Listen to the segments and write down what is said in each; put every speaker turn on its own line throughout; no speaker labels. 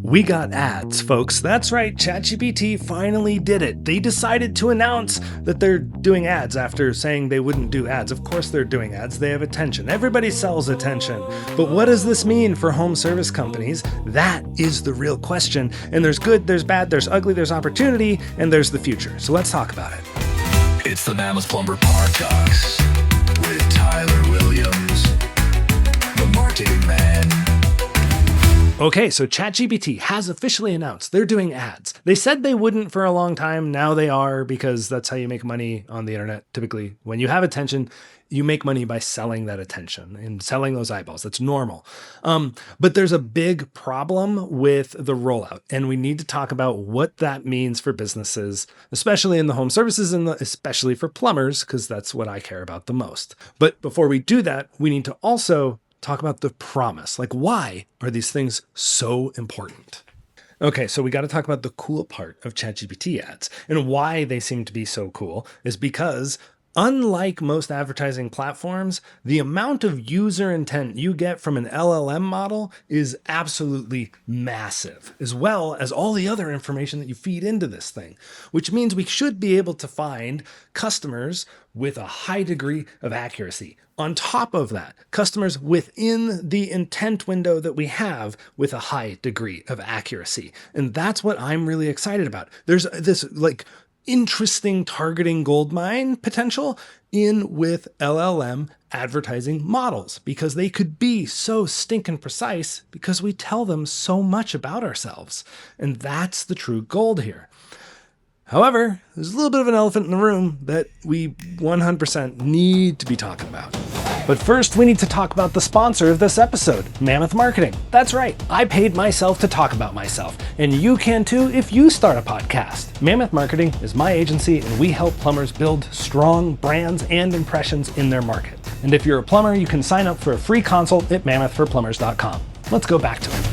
We got ads, folks. That's right, ChatGPT finally did it. They decided to announce that they're doing ads after saying they wouldn't do ads. Of course they're doing ads. They have attention. Everybody sells attention. But what does this mean for home service companies? That is the real question. And there's good, there's bad, there's ugly, there's opportunity, and there's the future. So let's talk about it.
It's the Mammoth Plumber Podcast with Tyler Williams, the marketing man.
Okay, so ChatGPT has officially announced they're doing ads. They said they wouldn't for a long time. Now they are, because that's how you make money on the internet. Typically, when you have attention, you make money by selling that attention and selling those eyeballs. That's normal. But there's a big problem with the rollout, and we need to talk about what that means for businesses, especially in the home services and especially for plumbers, because that's what I care about the most. But before we do that, we need to also talk about the promise. Like, why are these things so important? Okay, so we got to talk about the cool part of ChatGPT ads, and why they seem to be so cool is because unlike most advertising platforms, the amount of user intent you get from an LLM model is absolutely massive, as well as all the other information that you feed into this thing, which means we should be able to find customers with a high degree of accuracy. On top of that, customers within the intent window that we have with a high degree of accuracy. And that's what I'm really excited about. There's this interesting targeting goldmine potential in with LLM advertising models, because they could be so stinking precise because we tell them so much about ourselves. And that's the true gold here. However, there's a little bit of an elephant in the room that we 100% need to be talking about. But first, we need to talk about the sponsor of this episode, Mammoth Marketing. That's right, I paid myself to talk about myself, and you can too if you start a podcast. Mammoth Marketing is my agency, and we help plumbers build strong brands and impressions in their market. And if you're a plumber, you can sign up for a free consult at mammothforplumbers.com. Let's go back to it.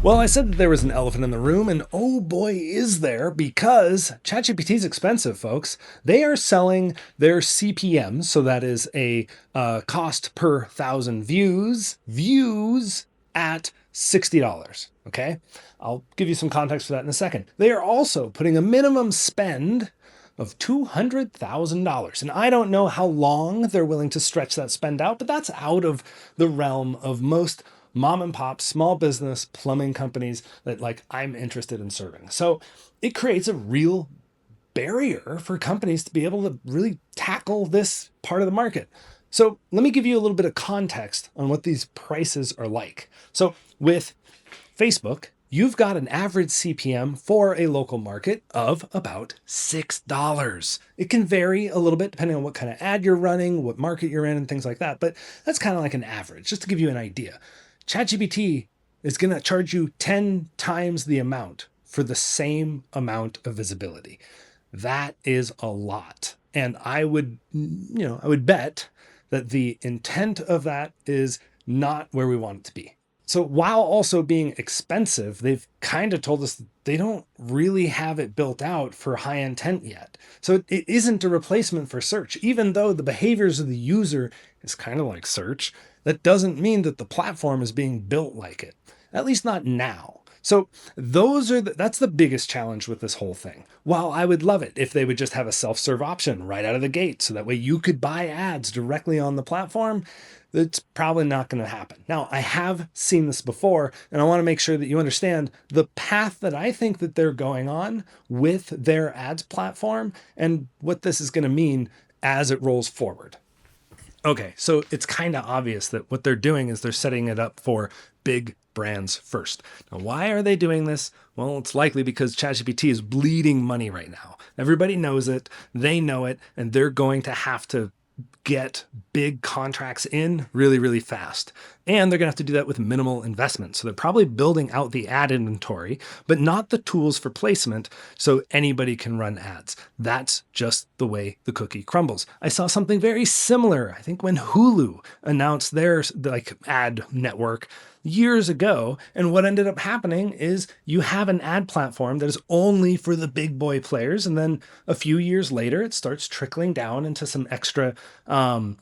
Well, I said that there was an elephant in the room, and oh boy, is there, because ChatGPT is expensive, folks. They are selling their CPM, so that is a cost per thousand views at $60, okay? I'll give you some context for that in a second. They are also putting a minimum spend of $200,000. And I don't know how long they're willing to stretch that spend out, but that's out of the realm of most mom and pop, small business plumbing companies that I'm interested in serving. So it creates a real barrier for companies to be able to really tackle this part of the market. So let me give you a little bit of context on what these prices are like. So with Facebook, you've got an average CPM for a local market of about $6. It can vary a little bit depending on what kind of ad you're running, what market you're in, and things like that. But that's kind of like an average, just to give you an idea. ChatGPT is going to charge you 10 times the amount for the same amount of visibility. That is a lot. And I would bet that the intent of that is not where we want it to be. So while also being expensive, they've kind of told us they don't really have it built out for high intent yet. So it isn't a replacement for search. Even though the behaviors of the user is kind of like search, that doesn't mean that the platform is being built like it, at least not now. So that's the biggest challenge with this whole thing. While I would love it if they would just have a self-serve option right out of the gate, so that way you could buy ads directly on the platform, that's probably not going to happen. Now, I have seen this before, and I want to make sure that you understand the path that I think that they're going on with their ads platform and what this is going to mean as it rolls forward. Okay, so it's kind of obvious that what they're doing is they're setting it up for big brands first. Now, why are they doing this? Well, it's likely because ChatGPT is bleeding money right now. Everybody knows it, they know it, and they're going to have to get big contracts in really, really fast. And they're going to have to do that with minimal investment. So they're probably building out the ad inventory, but not the tools for placement so anybody can run ads. That's just the way the cookie crumbles. I saw something very similar, I think, when Hulu announced their ad network years ago. And what ended up happening is you have an ad platform that is only for the big boy players. And then a few years later, it starts trickling down into some extra they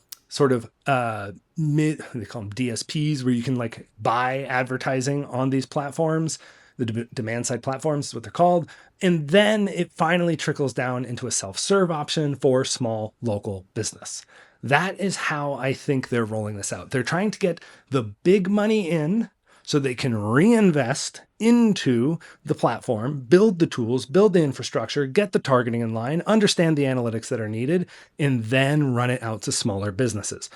call them DSPs, where you can buy advertising on these platforms. the demand side platforms is what they're called. And then it finally trickles down into a self-serve option for small local business. That is how I think they're rolling this out. They're trying to get the big money in so they can reinvest into the platform, build the tools, build the infrastructure, get the targeting in line, understand the analytics that are needed, and then run it out to smaller businesses.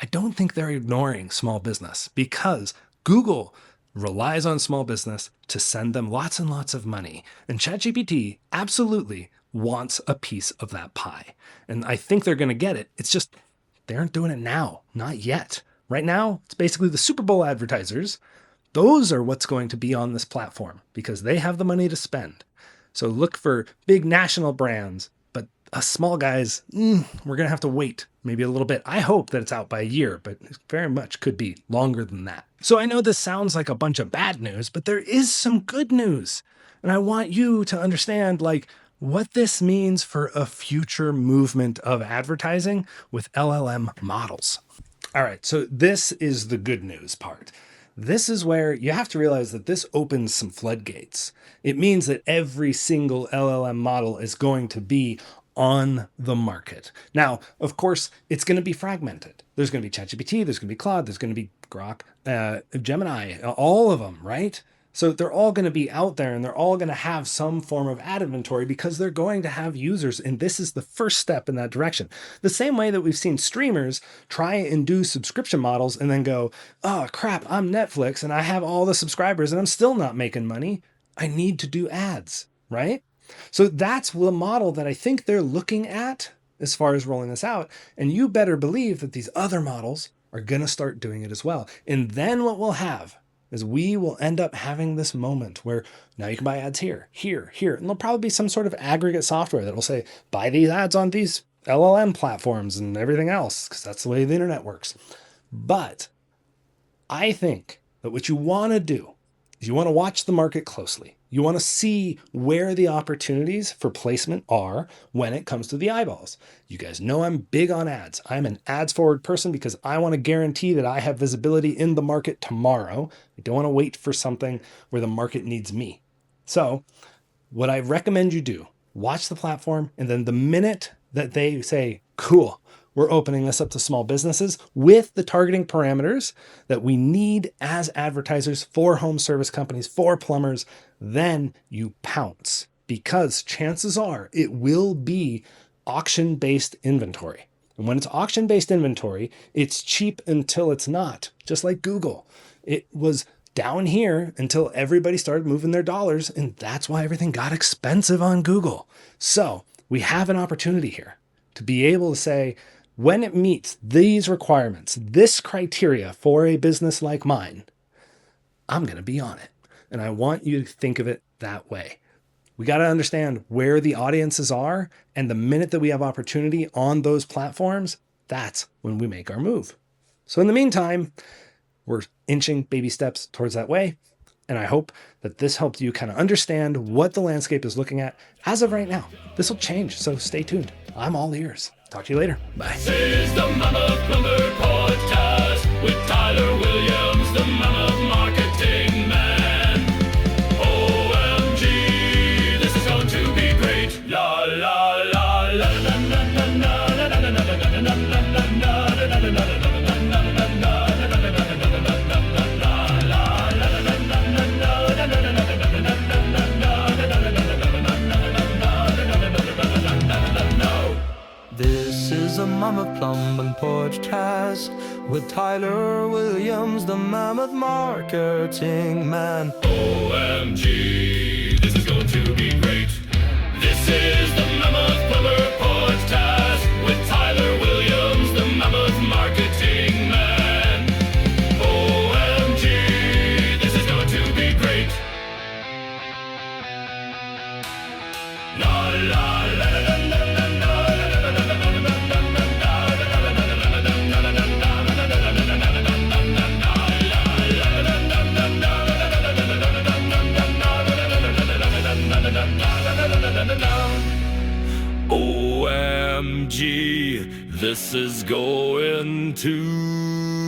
I don't think they're ignoring small business because Google relies on small business to send them lots and lots of money. And ChatGPT absolutely wants a piece of that pie. And I think they're going to get it. It's just they aren't doing it now, not yet. Right now, it's basically the Super Bowl advertisers. Those are what's going to be on this platform because they have the money to spend. So look for big national brands, but us small guys, we're going to have to wait maybe a little bit. I hope that it's out by a year, but it very much could be longer than that. So I know this sounds like a bunch of bad news, but there is some good news. And I want you to understand what this means for a future movement of advertising with LLM models. All right, so this is the good news part. This is where you have to realize that this opens some floodgates. It means that every single LLM model is going to be on the market. Now, of course, it's going to be fragmented. There's going to be ChatGPT, there's going to be Claude, there's going to be Grok, Gemini, all of them, right? So they're all going to be out there and they're all going to have some form of ad inventory because they're going to have users. And this is the first step in that direction. The same way that we've seen streamers try and do subscription models and then go, oh crap, I'm Netflix and I have all the subscribers and I'm still not making money. I need to do ads, right? So that's the model that I think they're looking at as far as rolling this out. And you better believe that these other models are going to start doing it as well. And then what we'll have is we will end up having this moment where now you can buy ads here, here, here. And there'll probably be some sort of aggregate software that will say, buy these ads on these LLM platforms and everything else, because that's the way the internet works. But I think that what you want to do is you want to watch the market closely. You want to see where the opportunities for placement are when it comes to the eyeballs. You guys know I'm big on ads. I'm an ads forward person because I want to guarantee that I have visibility in the market tomorrow. I don't want to wait for something where the market needs me. So what I recommend you do, watch the platform, and then the minute that they say, cool, we're opening this up to small businesses with the targeting parameters that we need as advertisers for home service companies, for plumbers, then you pounce because chances are it will be auction-based inventory. And when it's auction-based inventory, it's cheap until it's not, just like Google. It was down here until everybody started moving their dollars, and that's why everything got expensive on Google. So we have an opportunity here to be able to say, when it meets these requirements, this criteria for a business like mine, I'm going to be on it. And I want you to think of it that way. We got to understand where the audiences are. And the minute that we have opportunity on those platforms, that's when we make our move. So in the meantime, we're inching baby steps towards that way. And I hope that this helped you kind of understand what the landscape is looking at as of right now. This will change, so stay tuned. I'm all ears. Talk to you later. Bye.
This is the Mama Plumber podcast with Tyler Williams, the Mama Marketing Man. OMG, this is going to be great. La la la la la la la la la la la la la la.
This is a Mama Plumbing podcast with Tyler Williams, the Mammoth Marketing Man.
OMG, this is going to be great. This is the Mammoth Plumber podcast with Tyler Williams, the Mammoth Marketing Man. OMG, this is going to be great. La la la la la la. OMG, this is going to